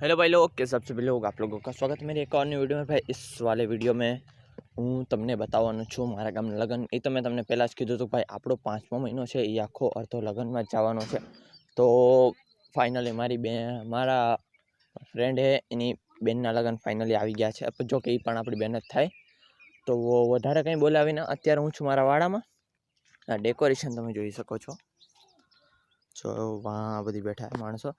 Hello भाई लोग, के सबसे पहले लोग आप लोगों का स्वागत है मेरे एक और नई वीडियो में। भाई इस वाले वीडियो में હું તમને બતાવવાનો છું મારા ગામના લગ્ન। એ તો મેં તમને પહેલાં જ કીધું હતું ભાઈ, આપણો 5મો મહિનો છે, એ આખો અડધો લગ્નમાં જ જવાનો છે। તો ફાઇનલી મારા ફ્રેન્ડ છે એની બેનના લગ્ન ફાઇનલી આવી ગયા છે। જો કે એ પણ આપણી બેન જ થાય। તો વધારે કંઈ બોલાવીને અત્યારે હું છું મારા વાડામાં। આ ડેકોરેશન તમે જોઈ શકો છો, જો વાં બધી બેઠા માણસો।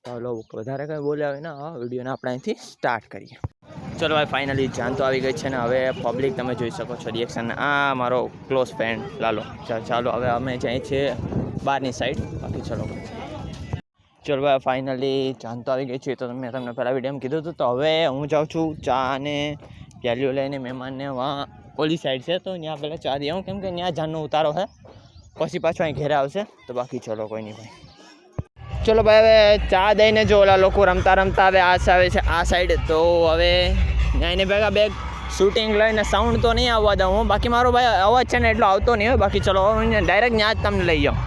ચાલો વધારે કંઈ બોલ્યા વિના આ વિડીયોને આપણે અહીંથી સ્ટાર્ટ કરીએ। ચલો ભાઈ, ફાઇનલી જાન તો આવી ગઈ છે ને હવે પબ્લિક તમે જોઈ શકો છો રિએક્શન। આ મારો ક્લોઝ ફ્રેન્ડ લાલો। ચાલો હવે અમે જઈએ છીએ બહારની સાઈડ। બાકી ચલો ભાઈ, ફાઇનલી જાન તો આવી ગઈ છે, તો મેં તમને પહેલાં વિડીયોમાં કીધું હતું। તો હવે હું જાઉં છું ચા અને પ્યાલીઓ લઈને મહેમાનને વાં ઓલી સાઈડ છે, તો ત્યાં પહેલાં ચા દઈ આવું, કેમ કે ત્યાં જાનનો ઉતારો છે, પછી પાછો અહીં ઘેરે આવશે। તો બાકી ચલો કોઈ નહીં ભાઈ। ચલો ભાઈ, હવે ચા દઈને જો ઓલા લોકો રમતા રમતા હવે આવે છે આ સાઈડ। તો હવે ત્યાં એને ભેગા બેગ શૂટિંગ લઈને સાઉન્ડ તો નહીં આવવા દઉં હું, બાકી મારો ભાઈ અવાજ છે ને એટલો આવતો નહીં હોય। બાકી ચલો ડાયરેક્ટ ત્યાં જ તમને લઈ જાઉં।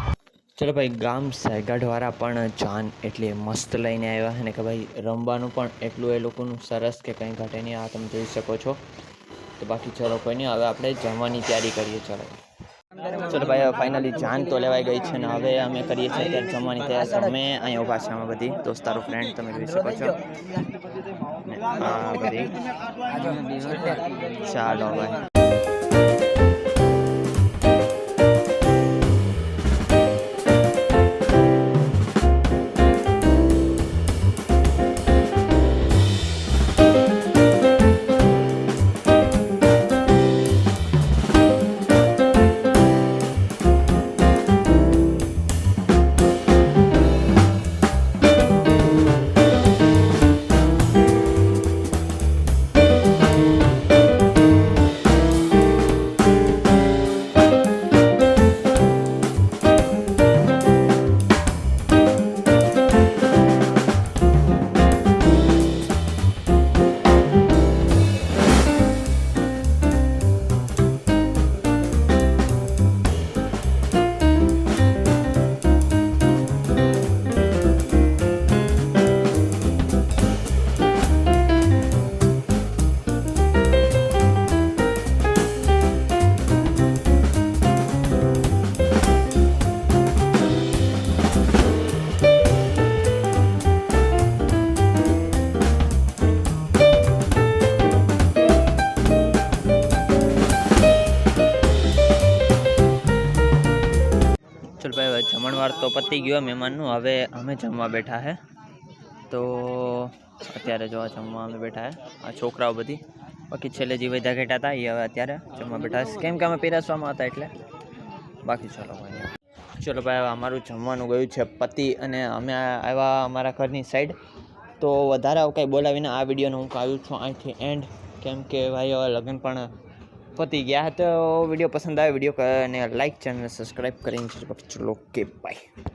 ચલો ભાઈ, ગામ સાયગાઢવાળા પણ જાન એટલી મસ્ત લઈને આવ્યા છે ને કે ભાઈ રમવાનું પણ એટલું એ લોકોનું સરસ કે કંઈ ઘટે નહીં। આ તમે જોઈ શકો છો। તો બાકી ચલો કોઈ નહીં, હવે આપણે જમવાની તૈયારી કરીએ। ચલો ભાઈ, ફાઇનલી જાન તો લેવાઈ ગઈ છે ને હવે અમે કરીએ છીએ અત્યારે જમવાની તૈયારી। અમે અહીંયા ઊભા છે, અમે બધી દોસ્તારો ફ્રેન્ડ તમે જોઈ શકો છો। બધી ચાલો ભાઈ। ચલ ભાઈ, જમણવાર તો પતી ગયો મહેમાનનું, હવે અમે જમવા બેઠા છે। તો અત્યારે જો જમવા અમે બેઠા છે, આ છોકરાઓ બધી, બાકી છેલ્લે જે બધા ઘેટા હતા એ હવે અત્યારે જમવા બેઠા છે, કેમ કે અમે પીરસવામાં હતા એટલે। બાકી ચલો ભાઈ, ચલો ભાઈ, હવે અમારું જમવાનું ગયું છે પતિ અને અમે આવ્યા અમારા ઘરની સાઈડ। તો વધારે કંઈ બોલાવીને આ વિડીયોને હું આવ્યું છું અહીંથી એન્ડ, કેમ કે ભાઈ હવે લગ્ન પણ પતી ગયા। તો વિડીયો પસંદ આવે વિડીયો અને લાઈક ચેનલ સબસ્ક્રાઈબ કરીને ચલો, ઓકે બાય।